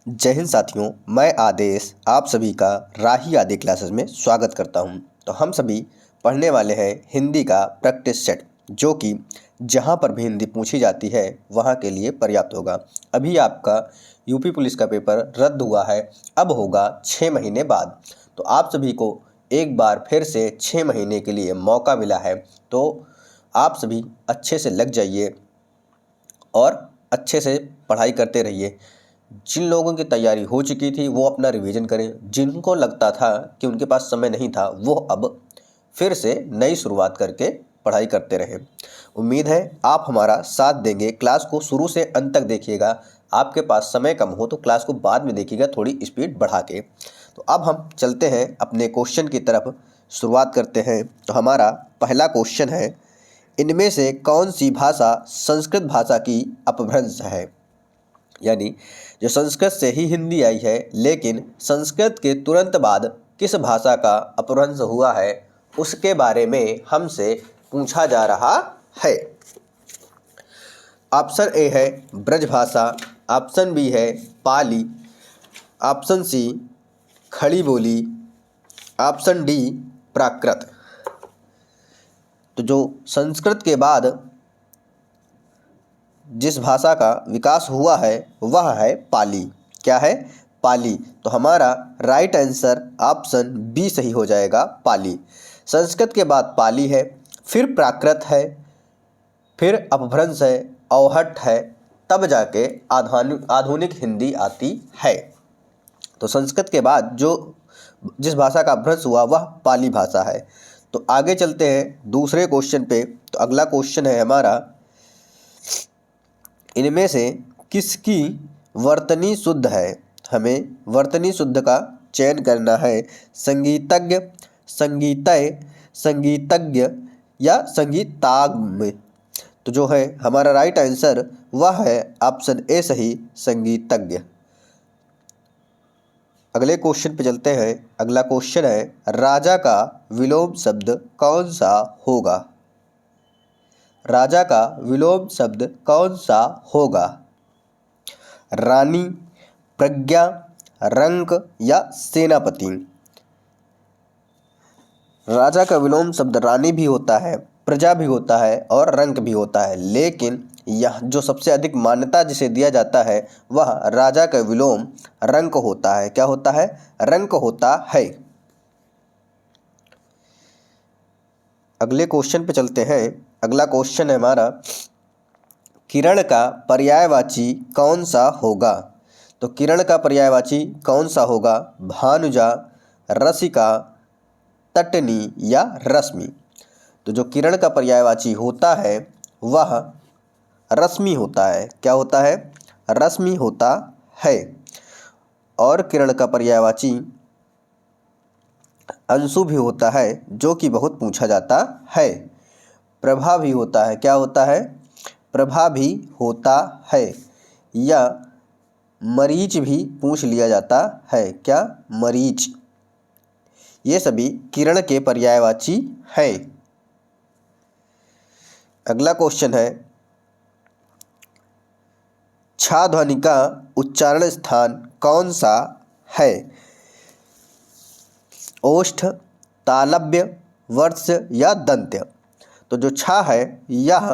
जय हिंद साथियों, मैं आदेश आप सभी का राही आदि क्लासेस में स्वागत करता हूं। तो हम सभी पढ़ने वाले हैं हिंदी का प्रैक्टिस सेट, जो कि जहां पर भी हिंदी पूछी जाती है वहां के लिए पर्याप्त होगा। अभी आपका यूपी पुलिस का पेपर रद्द हुआ है, अब होगा 6 महीने बाद। तो आप सभी को एक बार फिर से 6 महीने के लिए मौका मिला है, तो आप सभी अच्छे से लग जाइए और अच्छे से पढ़ाई करते रहिए। जिन लोगों की तैयारी हो चुकी थी वो अपना रिवीजन करें, जिनको लगता था कि उनके पास समय नहीं था वो अब फिर से नई शुरुआत करके पढ़ाई करते रहें। उम्मीद है आप हमारा साथ देंगे। क्लास को शुरू से अंत तक देखिएगा। आपके पास समय कम हो तो क्लास को बाद में देखिएगा, थोड़ी स्पीड बढ़ा के। तो अब हम चलते हैं अपने क्वेश्चन की तरफ, शुरुआत करते हैं। तो हमारा पहला क्वेश्चन है, इनमें से कौन सी भाषा संस्कृत भाषा की अपभ्रंश है? यानी जो संस्कृत से ही हिंदी आई है, लेकिन संस्कृत के तुरंत बाद किस भाषा का अपभ्रंश हुआ है उसके बारे में हमसे पूछा जा रहा है। ऑप्शन ए है ब्रज भाषा, ऑप्शन बी है पाली, ऑप्शन सी खड़ी बोली, ऑप्शन डी प्राकृत। तो जो संस्कृत के बाद जिस भाषा का विकास हुआ है वह है पाली। क्या है? पाली। तो हमारा राइट आंसर ऑप्शन बी सही हो जाएगा, पाली। संस्कृत के बाद पाली है, फिर प्राकृत है, फिर अपभ्रंश है, अवहट्ट है, तब जाके आधुनिक हिंदी आती है। तो संस्कृत के बाद जिस भाषा का अपभ्रंश हुआ वह पाली भाषा है। तो आगे चलते हैं दूसरे क्वेश्चन पे। तो अगला क्वेश्चन है हमारा, इनमें से किसकी वर्तनी शुद्ध है? हमें वर्तनी शुद्ध का चयन करना है। संगीतज्ञ, संगीतय, संगीतज्ञ या संगीताग्म। तो जो है हमारा राइट आंसर वह है ऑप्शन ए सही, संगीतज्ञ। अगले क्वेश्चन पे चलते हैं। अगला क्वेश्चन है, राजा का विलोम शब्द कौन सा होगा? राजा का विलोम शब्द कौन सा होगा? रानी, प्रज्ञा, रंक या सेनापति। राजा का विलोम शब्द रानी भी होता है, प्रजा भी होता है और रंक भी होता है, लेकिन यह जो सबसे अधिक मान्यता जिसे दिया जाता है वह राजा का विलोम रंक होता है। क्या होता है? रंक होता है। अगले क्वेश्चन पे चलते हैं। अगला क्वेश्चन है हमारा, किरण का पर्यायवाची कौन सा होगा? तो किरण का पर्यायवाची कौन सा होगा? भानुजा, रसिका, तटनी या रश्मि। तो जो किरण का पर्यायवाची होता है वह रश्मि होता है। क्या होता है? रश्मि होता है। और किरण का पर्यायवाची अंशु भी होता है, जो कि बहुत पूछा जाता है। प्रभा भी होता है। क्या होता है? प्रभा भी होता है। या मरीच भी पूछ लिया जाता है। क्या? मरीच। ये सभी किरण के पर्यायवाची हैं। अगला क्वेश्चन है, छा ध्वनि का उच्चारण स्थान कौन सा है? ओष्ठ, तालव्य, वर्ष या दंत्य। तो जो छा है यह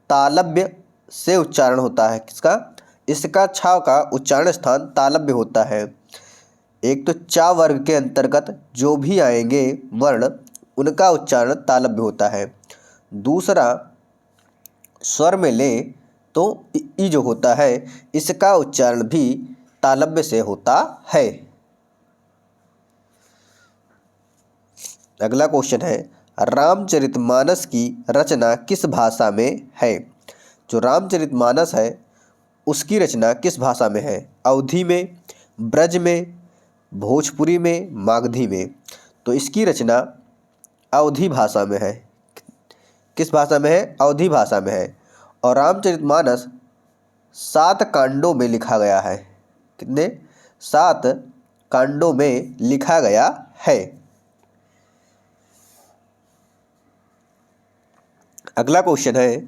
तालव्य से उच्चारण होता है। किसका? इसका छा का उच्चारण स्थान तालव्य होता है। एक तो चा वर्ग के अंतर्गत जो भी आएंगे वर्ण उनका उच्चारण तालव्य होता है। दूसरा, स्वर में ले तो ई जो होता है इसका उच्चारण भी तालव्य से होता है। अगला क्वेश्चन है, रामचरितमानस की रचना किस भाषा में है? जो रामचरितमानस है उसकी रचना किस भाषा में है? अवधी में, ब्रज में, भोजपुरी में, मागधी में। तो इसकी रचना अवधी भाषा में है। किस भाषा में है? अवधी भाषा में है। और रामचरितमानस 7 कांडों में लिखा गया है। कितने? 7 कांडों में लिखा गया है। अगला क्वेश्चन है,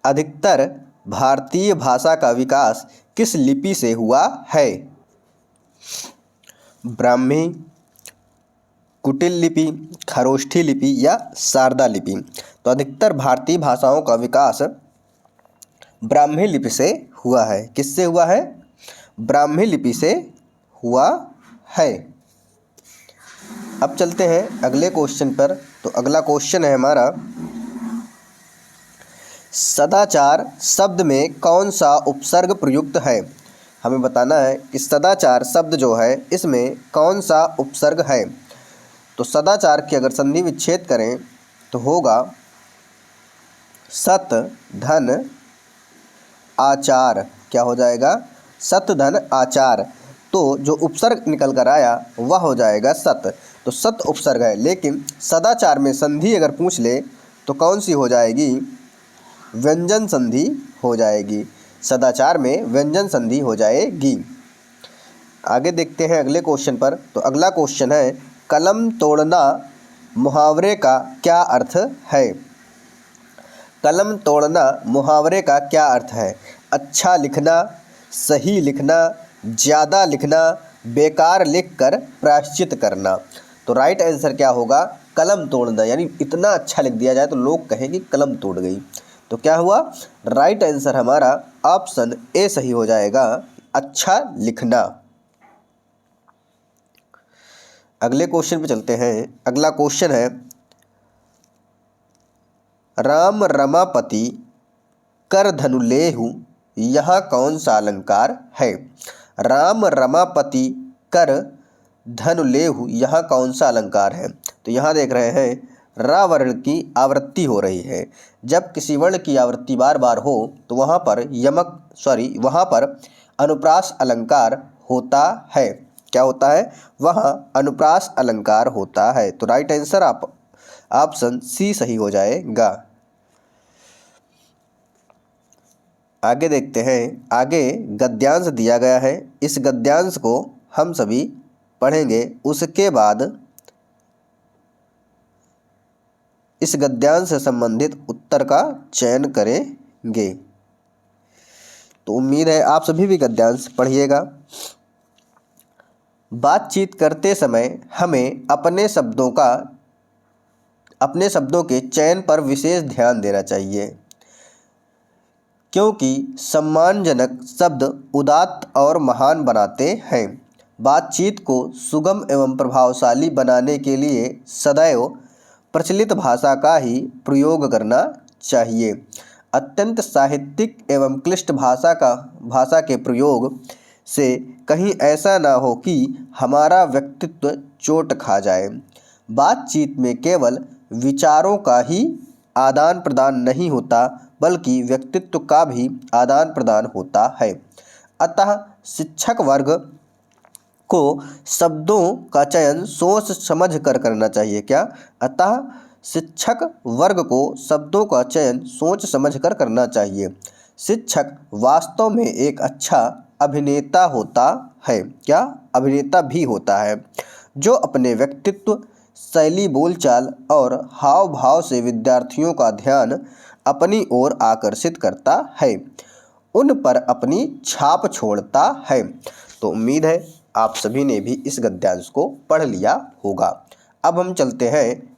अधिकतर भारतीय भाषा का विकास किस लिपि से हुआ है? ब्राह्मी, कुटिल लिपि, खरोष्ठी लिपि या शारदा लिपि? तो अधिकतर भारतीय भाषाओं का विकास ब्राह्मी लिपि से हुआ है। किससे हुआ है? ब्राह्मी लिपि से हुआ है। अब चलते हैं अगले क्वेश्चन पर। तो अगला क्वेश्चन है हमारा, सदाचार शब्द में कौन सा उपसर्ग प्रयुक्त है? हमें बताना है कि सदाचार शब्द जो है इसमें कौन सा उपसर्ग है। तो सदाचार की अगर संधि विच्छेद करें तो होगा सत धन आचार। क्या हो जाएगा? सत धन आचार। तो जो उपसर्ग निकल कर आया वह हो जाएगा सत। तो सत उपसर्ग है, लेकिन सदाचार में संधि अगर पूछ ले तो कौन सी हो जाएगी? व्यंजन संधि हो जाएगी। सदाचार में व्यंजन संधि हो जाएगी। आगे देखते हैं अगले क्वेश्चन पर। तो अगला क्वेश्चन है, कलम तोड़ना मुहावरे का क्या अर्थ है? कलम तोड़ना मुहावरे का क्या अर्थ है? अच्छा लिखना, सही लिखना, ज़्यादा लिखना, बेकार लिखकर प्रायश्चित करना। तो राइट आंसर क्या होगा? कलम तोड़ना, यानी इतना अच्छा लिख दिया जाए तो लोग कहें कि कलम तोड़ गई। तो क्या हुआ? राइट आंसर हमारा ऑप्शन ए सही हो जाएगा, अच्छा लिखना। अगले क्वेश्चन पे चलते हैं। अगला क्वेश्चन है, राम रमापति कर धनु लेहु, यहाँ कौन सा अलंकार है? राम रमापति कर धनु लेहु, यहाँ कौन सा अलंकार है? तो यहाँ देख रहे हैं रा वर्ण की आवृत्ति हो रही है। जब किसी वर्ण की आवृत्ति बार बार हो तो वहाँ पर अनुप्रास अलंकार होता है। क्या होता है? वहाँ अनुप्रास अलंकार होता है। तो राइट आंसर आप ऑप्शन सी सही हो जाएगा। आगे देखते हैं। आगे गद्यांश दिया गया है। इस गद्यांश को हम सभी पढ़ेंगे, उसके बाद इस गद्यांश से संबंधित उत्तर का चयन करेंगे। तो उम्मीद है आप सभी भी गद्यांश पढ़िएगा। बातचीत करते समय हमें अपने शब्दों के चयन पर विशेष ध्यान देना चाहिए, क्योंकि सम्मानजनक शब्द उदात्त और महान बनाते हैं। बातचीत को सुगम एवं प्रभावशाली बनाने के लिए सदैव प्रचलित भाषा का ही प्रयोग करना चाहिए। अत्यंत साहित्यिक एवं क्लिष्ट भाषा के प्रयोग से कहीं ऐसा ना हो कि हमारा व्यक्तित्व चोट खा जाए। बातचीत में केवल विचारों का ही आदान प्रदान नहीं होता, बल्कि व्यक्तित्व का भी आदान प्रदान होता है। अतः शिक्षक वर्ग को शब्दों का चयन सोच समझ कर करना चाहिए। क्या? अतः शिक्षक वर्ग को शब्दों का चयन सोच समझ कर करना चाहिए। शिक्षक वास्तव में एक अच्छा अभिनेता होता है। क्या? अभिनेता भी होता है, जो अपने व्यक्तित्व, शैली, बोलचाल और हाव भाव से विद्यार्थियों का ध्यान अपनी ओर आकर्षित करता है, उन पर अपनी छाप छोड़ता है। तो उम्मीद है आप सभी ने भी इस गद्यांश को पढ़ लिया होगा। अब हम चलते हैं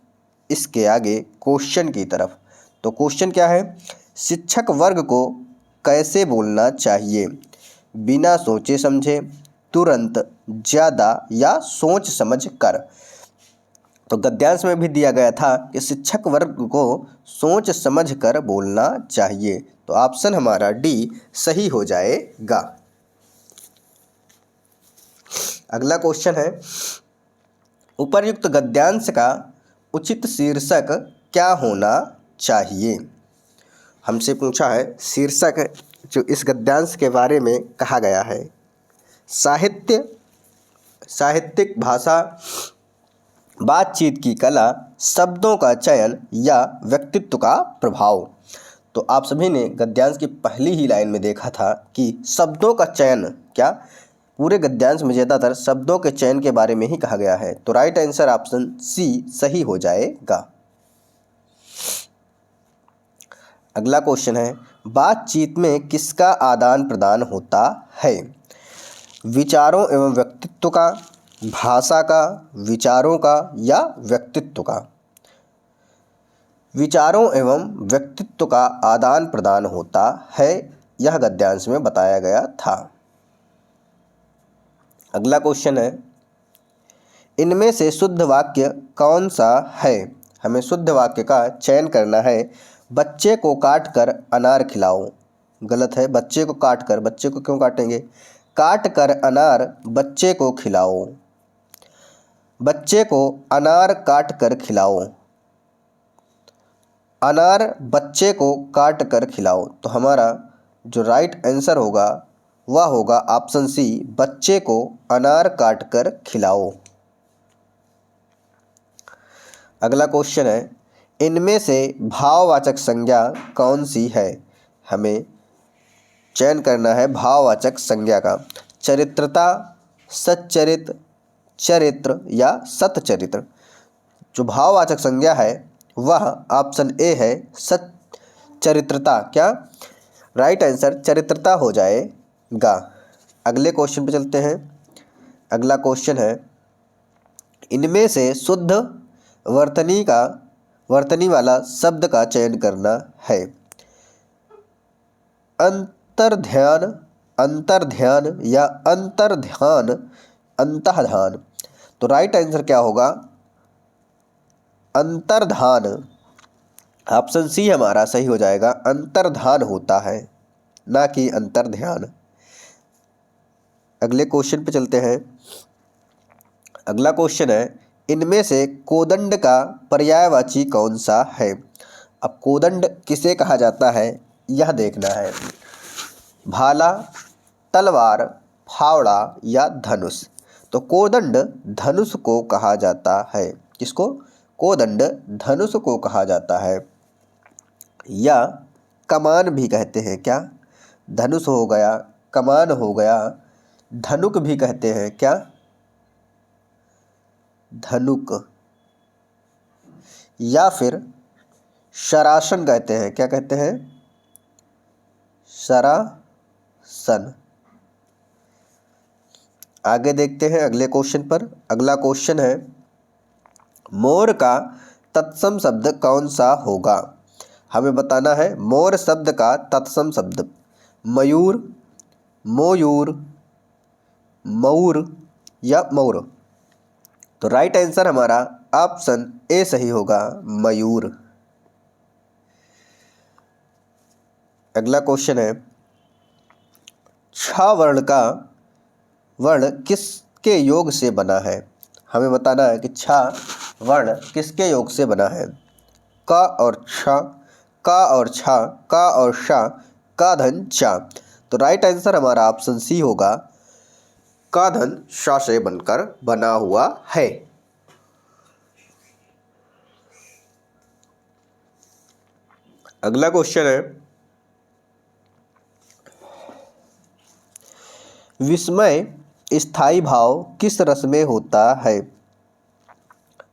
इसके आगे क्वेश्चन की तरफ। तो क्वेश्चन क्या है? शिक्षक वर्ग को कैसे बोलना चाहिए? बिना सोचे समझे, तुरंत, ज़्यादा या सोच समझ कर। तो गद्यांश में भी दिया गया था कि शिक्षक वर्ग को सोच समझ कर बोलना चाहिए। तो ऑप्शन हमारा डी सही हो जाएगा। अगला क्वेश्चन है, उपर्युक्त गद्यांश का उचित शीर्षक क्या होना चाहिए? हमसे पूछा है शीर्षक जो इस गद्यांश के बारे में कहा गया है। साहित्यिक भाषा, बातचीत की कला, शब्दों का चयन या व्यक्तित्व का प्रभाव। तो आप सभी ने गद्यांश की पहली ही लाइन में देखा था कि शब्दों का चयन, क्या पूरे गद्यांश में ज़्यादातर शब्दों के चयन के बारे में ही कहा गया है। तो राइट आंसर ऑप्शन सी सही हो जाएगा। अगला क्वेश्चन है, बातचीत में किसका आदान प्रदान होता है? विचारों एवं व्यक्तित्व का, भाषा का, विचारों का या व्यक्तित्व का? विचारों एवं व्यक्तित्व का आदान प्रदान होता है, यह गद्यांश में बताया गया था। अगला क्वेश्चन है, इनमें से शुद्ध वाक्य कौन सा है? हमें शुद्ध वाक्य का चयन करना है। बच्चे को काट कर अनार खिलाओ। गलत है। बच्चे को काट कर, बच्चे को क्यों काटेंगे? काट कर अनार बच्चे को खिलाओ। बच्चे को अनार काट कर खिलाओ। अनार बच्चे को काट कर खिलाओ। तो हमारा जो राइट आंसर होगा वह होगा ऑप्शन सी, बच्चे को अनार काट कर खिलाओ। अगला क्वेश्चन है, इनमें से भाववाचक संज्ञा कौन सी है? हमें चयन करना है भाववाचक संज्ञा का। चरित्रता, सच्चरित्र, चरित्र या सत्चरित्र। जो भाववाचक संज्ञा है वह ऑप्शन ए है, सच्चरित्रता। क्या राइट आंसर चरित्रता हो जाएगा। अगले क्वेश्चन पे चलते हैं। अगला क्वेश्चन है, इनमें से शुद्ध वर्तनी वाला शब्द का चयन करना है। अंतर्ध्यान, अंतर्ध्यान या अंतर्ध्यान, अंतर्ध्यान। तो राइट आंसर क्या होगा? अंतर्धान। ऑप्शन सी हमारा सही हो जाएगा। अंतर्धान होता है, ना कि अंतर्ध्यान। अगले क्वेश्चन पे चलते हैं। अगला क्वेश्चन है, इनमें से कोदंड का पर्यायवाची कौन सा है? अब कोदंड किसे कहा जाता है यह देखना है। भाला, तलवार, फावड़ा या धनुष? तो कोदंड धनुष को कहा जाता है। किसको? कोदंड धनुष को कहा जाता है, या कमान भी कहते हैं। क्या? धनुष हो गया, कमान हो गया, धनुक भी कहते हैं। क्या? धनुक, या फिर शरासन कहते हैं। क्या कहते हैं? शरासन। आगे देखते हैं अगले क्वेश्चन पर। अगला क्वेश्चन है, मोर का तत्सम शब्द कौन सा होगा? हमें बताना है मोर शब्द का तत्सम शब्द। मयूर, मोयूर, मऊर या मौर? तो राइट आंसर हमारा ऑप्शन ए सही होगा, मयूर। अगला क्वेश्चन है, छ वर्ण का वर्ण किसके योग से बना है? हमें बताना है कि छ वर्ण किसके योग से बना है। क और छ, का और छ, का और श, का धन चा। तो राइट आंसर हमारा ऑप्शन सी होगा, का धन श से बनकर बना हुआ है। अगला क्वेश्चन है, विस्मय स्थायी भाव किस रस में होता है?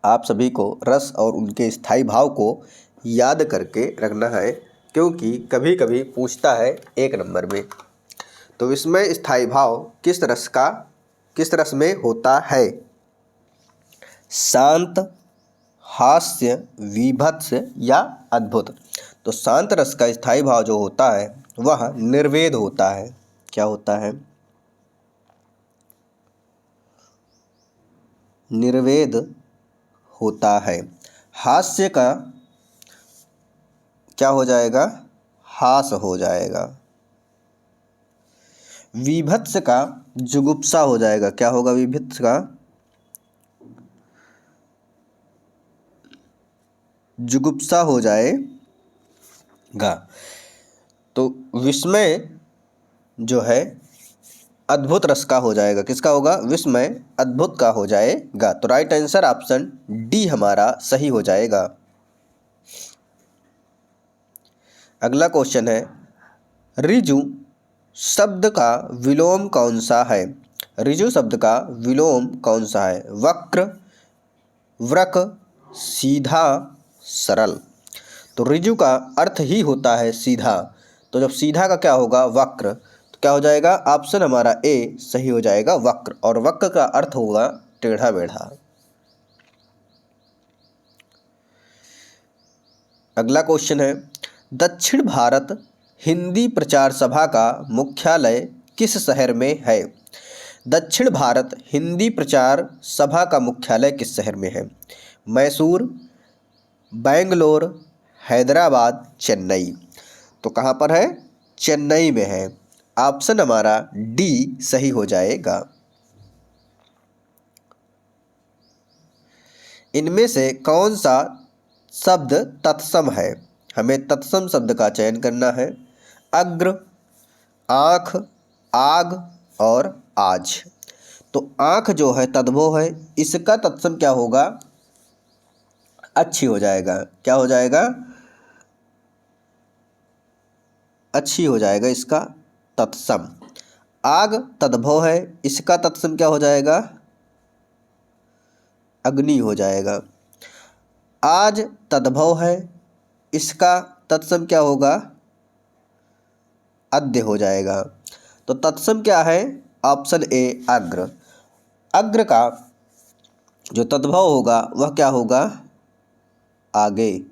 आप सभी को रस और उनके स्थायी भाव को याद करके रखना है, क्योंकि कभी कभी पूछता है 1 नंबर में। तो विस्मय स्थायी भाव किस रस में होता है? शांत, हास्य, वीभत्स या अद्भुत? तो शांत रस का स्थायी भाव जो होता है वह निर्वेद होता है। क्या होता है? निर्वेद होता है। हास्य का क्या हो जाएगा? हास हो जाएगा। वीभत्स का जुगुप्सा हो जाएगा। क्या होगा वीभत्स का? जुगुप्सा हो जाएगा। तो विस्मय जो है अद्भुत रस का हो जाएगा। किसका होगा? विस्मय अद्भुत का हो जाएगा। तो राइट आंसर ऑप्शन डी हमारा सही हो जाएगा। अगला क्वेश्चन है, ऋजु शब्द का विलोम कौन सा है? ऋजु शब्द का विलोम कौन सा है? वक्र, वृक, सीधा, सरल? तो ऋजु का अर्थ ही होता है सीधा। तो जब सीधा का क्या होगा, वक्र, तो क्या हो जाएगा, ऑप्शन हमारा ए सही हो जाएगा, वक्र। और वक्र का अर्थ होगा टेढ़ा मेढ़ा। अगला क्वेश्चन है, दक्षिण भारत हिंदी प्रचार सभा का मुख्यालय किस शहर में है? दक्षिण भारत हिंदी प्रचार सभा का मुख्यालय किस शहर में है? मैसूर, बेंगलोर, हैदराबाद, चेन्नई। तो कहाँ पर है? चेन्नई में है। ऑप्शन हमारा डी सही हो जाएगा। इनमें से कौन सा शब्द तत्सम है? हमें तत्सम शब्द का चयन करना है। अग्र, आँख, आग और आज। तो आँख जो है तद्भव है, इसका तत्सम क्या होगा? अच्छी हो जाएगा। क्या हो जाएगा? अच्छी हो जाएगा इसका तत्सम। आग तद्भव है, इसका तत्सम क्या हो जाएगा? अग्नि हो जाएगा। आज तद्भव है, इसका तत्सम क्या होगा? अद्य हो जाएगा। तो तत्सम क्या है? ऑप्शन ए अग्र। अग्र का जो तद्भव होगा वह क्या होगा? आगे।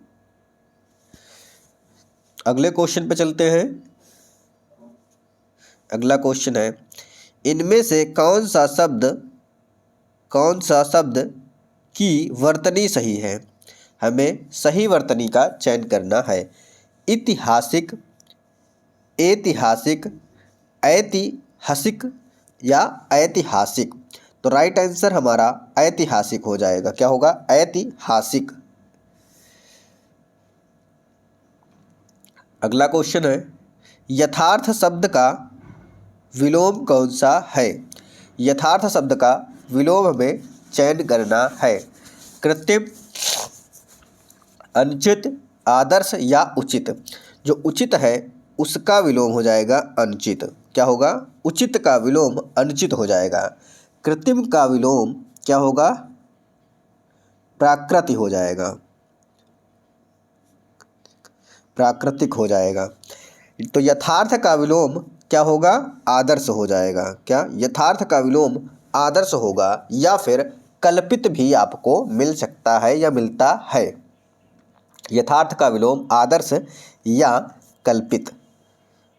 अगले क्वेश्चन पे चलते हैं। अगला क्वेश्चन है, इनमें से कौन सा शब्द की वर्तनी सही है? हमें सही वर्तनी का चयन करना है। ऐतिहासिक, ऐतिहासिक या ऐतिहासिक। तो राइट आंसर हमारा ऐतिहासिक हो जाएगा। क्या होगा? ऐतिहासिक। अगला क्वेश्चन है, यथार्थ शब्द का विलोम कौन सा है? यथार्थ शब्द का विलोम हमें चयन करना है। कृत्रिम, अनुचित, आदर्श या उचित। जो उचित है उसका विलोम हो जाएगा अनुचित। क्या होगा? उचित का विलोम अनुचित हो जाएगा। कृत्रिम का विलोम क्या होगा? प्राकृतिक हो जाएगा। प्राकृतिक हो जाएगा। तो यथार्थ का विलोम क्या होगा? आदर्श हो जाएगा। क्या? यथार्थ का विलोम आदर्श होगा, या फिर कल्पित भी आपको मिल सकता है या मिलता है। यथार्थ का विलोम आदर्श या कल्पित।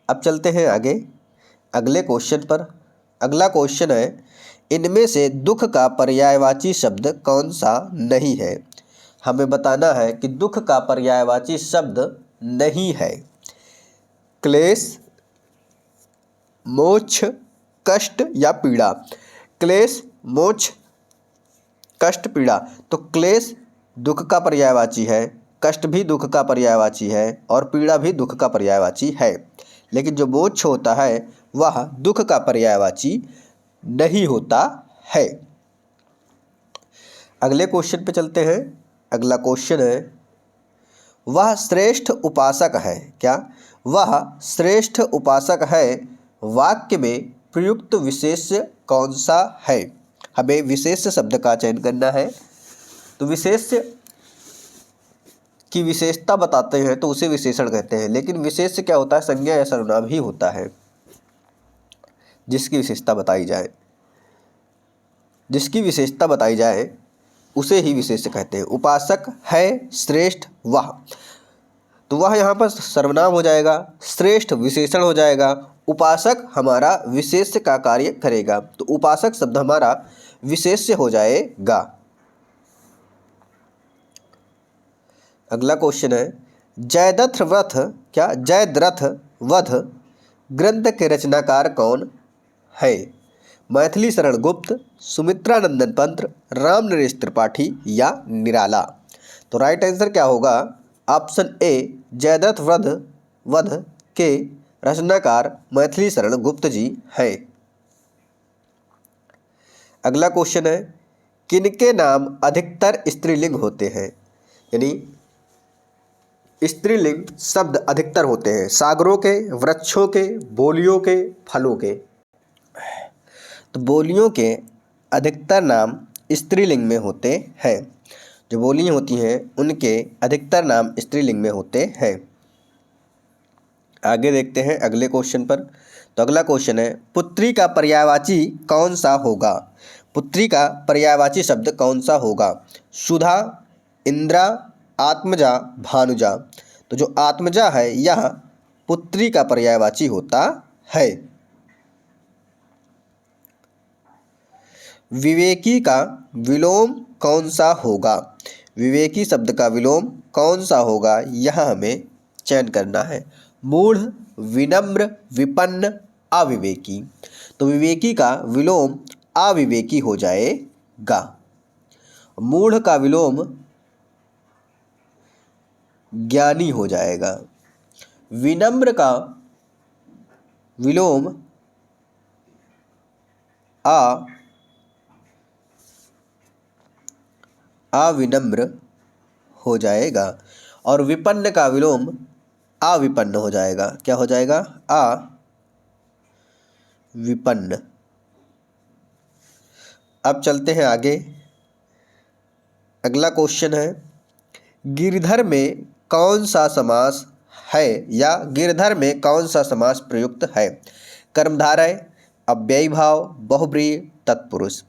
अब चलते हैं आगे अगले क्वेश्चन पर। अगला क्वेश्चन है, इनमें से दुख का पर्यायवाची शब्द कौन सा नहीं है? हमें बताना है कि दुख का पर्यायवाची शब्द नहीं है। क्लेश, मोक्ष, कष्ट या पीड़ा। क्लेश, मोक्ष, कष्ट, पीड़ा। तो क्लेश दुख का पर्यायवाची है, कष्ट भी दुख का पर्यायवाची है और पीड़ा भी दुख का पर्यायवाची है। लेकिन जो मोक्ष होता है वह दुख का पर्यायवाची नहीं होता है। अगले क्वेश्चन पे चलते हैं। अगला क्वेश्चन है, वह श्रेष्ठ उपासक है। क्या? वह श्रेष्ठ उपासक है वाक्य में प्रयुक्त विशेष्य कौन सा है? हमें विशेष्य शब्द का चयन करना है। तो विशेष्य की विशेषता बताते हैं तो उसे विशेषण कहते हैं। लेकिन विशेष्य क्या होता है? संज्ञा या सर्वनाम ही होता है जिसकी विशेषता बताई जाए। जिसकी विशेषता बताई जाए उसे ही विशेष्य कहते हैं। उपासक है श्रेष्ठ वह, तो वह यहाँ पर सर्वनाम हो जाएगा, श्रेष्ठ विशेषण हो जाएगा, उपासक हमारा विशेष्य का कार्य करेगा। तो उपासक शब्द हमारा विशेष्य हो जाएगा। अगला क्वेश्चन है, जयद्रथ वध। क्या? जयद्रथ वध ग्रंथ के रचनाकार कौन है? मैथिली शरण गुप्त, सुमित्रानंदन पंत, राम नरेश त्रिपाठी या निराला। तो राइट आंसर क्या होगा? ऑप्शन ए जयद्रथ वध के रचनाकार मैथिली शरण गुप्त जी हैं। अगला क्वेश्चन है, किनके नाम अधिकतर स्त्रीलिंग होते हैं? यानी स्त्रीलिंग शब्द अधिकतर होते हैं। सागरों के, वृक्षों के, बोलियों के, फलों के। तो बोलियों के अधिकतर नाम स्त्रीलिंग में होते हैं। जो बोलियां होती हैं उनके अधिकतर नाम स्त्रीलिंग में होते हैं। आगे देखते हैं अगले क्वेश्चन पर। तो अगला क्वेश्चन है, पुत्री का पर्यायवाची कौन सा होगा? पुत्री का पर्यायवाची शब्द कौन सा होगा? सुधा, इंद्रा, आत्मजा, भानुजा। तो जो आत्मजा है यह पुत्री का पर्यायवाची होता है। विवेकी का विलोम कौन सा होगा? विवेकी शब्द का विलोम कौन सा होगा, यह हमें चयन करना है। मूढ़, विनम्र, विपन्न, अविवेकी। तो विवेकी का विलोम अविवेकी हो जाएगा। मूढ़ का विलोम ज्ञानी हो जाएगा। विनम्र का विलोम अविनम्र हो जाएगा और विपन्न का विलोम अविपन्न हो जाएगा। क्या हो जाएगा? अविपन्न। अब चलते हैं आगे। अगला क्वेश्चन है, गिरधर में कौन सा समास है या गिरधर में कौन सा समास प्रयुक्त है? कर्मधारय, अव्ययी भाव, बहुब्रीहि, तत्पुरुष।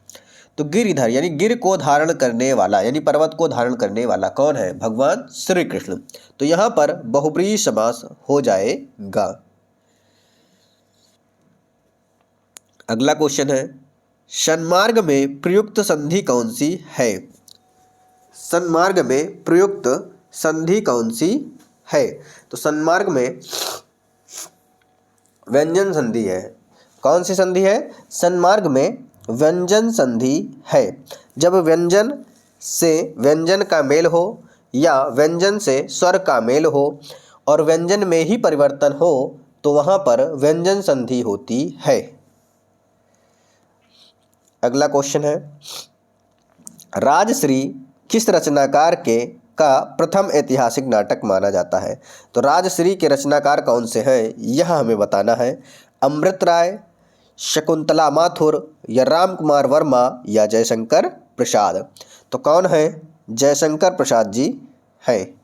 तो गिरधर यानी गिर को धारण करने वाला यानी पर्वत को धारण करने वाला कौन है? भगवान श्री कृष्ण। तो यहाँ पर बहुब्रीहि समास हो जाएगा। अगला क्वेश्चन है, सन्मार्ग में प्रयुक्त संधि कौन सी है? सन्मार्ग में प्रयुक्त संधि कौन सी है? तो सन्मार्ग में व्यंजन संधि है। कौन सी संधि है? सन्मार्ग में व्यंजन संधि है। जब व्यंजन से व्यंजन का मेल हो या व्यंजन से स्वर का मेल हो और व्यंजन में ही परिवर्तन हो तो वहाँ पर व्यंजन संधि होती है। अगला क्वेश्चन है, राजश्री किस रचनाकार का प्रथम ऐतिहासिक नाटक माना जाता है? तो राजश्री के रचनाकार कौन से हैं, यह हमें बताना है। अमृत राय, शकुंतला माथुर या राम कुमार वर्मा या जयशंकर प्रसाद। तो कौन है? जयशंकर प्रसाद जी हैं।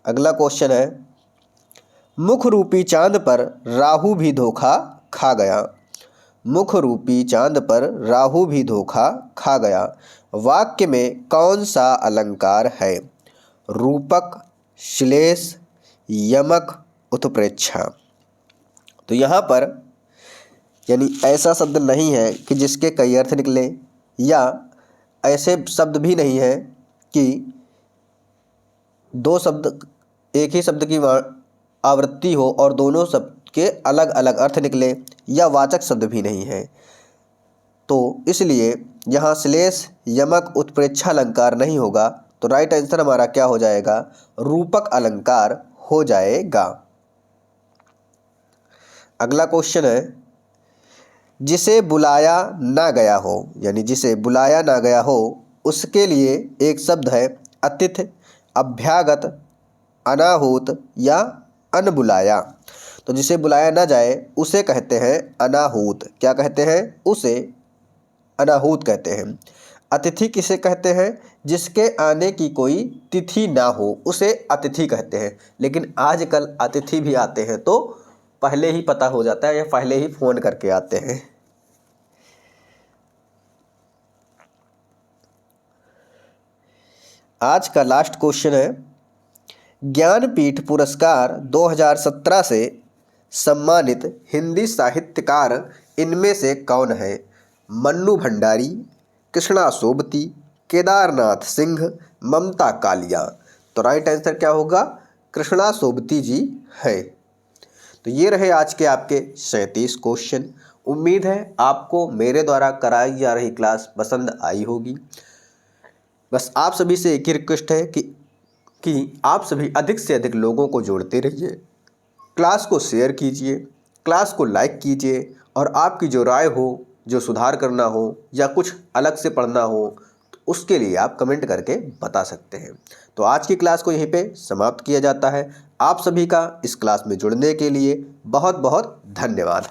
अगला क्वेश्चन है, मुख रूपी चांद पर राहु भी धोखा खा गया। मुख रूपी चांद पर राहु भी धोखा खा गया वाक्य में कौन सा अलंकार है? रूपक, श्लेष, यमक, उत्प्रेक्षा। तो यहाँ पर यानी ऐसा शब्द नहीं है कि जिसके कई अर्थ निकले या ऐसे शब्द भी नहीं है कि दो शब्द एक ही शब्द की आवृत्ति हो और दोनों शब्द के अलग अलग अर्थ निकले या वाचक शब्द भी नहीं है। तो इसलिए यहाँ श्लेष, यमक, उत्प्रेक्षा अलंकार नहीं होगा। तो राइट आंसर हमारा क्या हो जाएगा? रूपक अलंकार हो जाएगा। अगला क्वेश्चन है, जिसे बुलाया ना गया हो यानी जिसे बुलाया ना गया हो उसके लिए एक शब्द है अतिथि, अभ्यागत, अनाहूत या अनबुलाया। तो जिसे बुलाया ना जाए उसे कहते हैं अनाहूत। क्या कहते हैं? उसे अनाहूत कहते हैं। अतिथि किसे कहते हैं? जिसके आने की कोई तिथि ना हो उसे अतिथि कहते हैं। लेकिन आजकल अतिथि भी आते हैं तो पहले ही पता हो जाता है या पहले ही फ़ोन करके आते हैं। आज का लास्ट क्वेश्चन है, ज्ञानपीठ पुरस्कार 2017 से सम्मानित हिंदी साहित्यकार इनमें से कौन है? मन्नू भंडारी, कृष्णा सोबती, केदारनाथ सिंह, ममता कालिया। तो राइट आंसर क्या होगा? कृष्णा सोबती जी है। तो ये रहे आज के आपके 37 क्वेश्चन। उम्मीद है आपको मेरे द्वारा कराई जा रही क्लास पसंद आई होगी। बस आप सभी से एक ही रिक्वेस्ट है कि आप सभी अधिक से अधिक लोगों को जोड़ते रहिए, क्लास को शेयर कीजिए, क्लास को लाइक कीजिए और आपकी जो राय हो, जो सुधार करना हो या कुछ अलग से पढ़ना हो तो उसके लिए आप कमेंट करके बता सकते हैं। तो आज की क्लास को यहीं पे समाप्त किया जाता है। आप सभी का इस क्लास में जुड़ने के लिए बहुत बहुत धन्यवाद।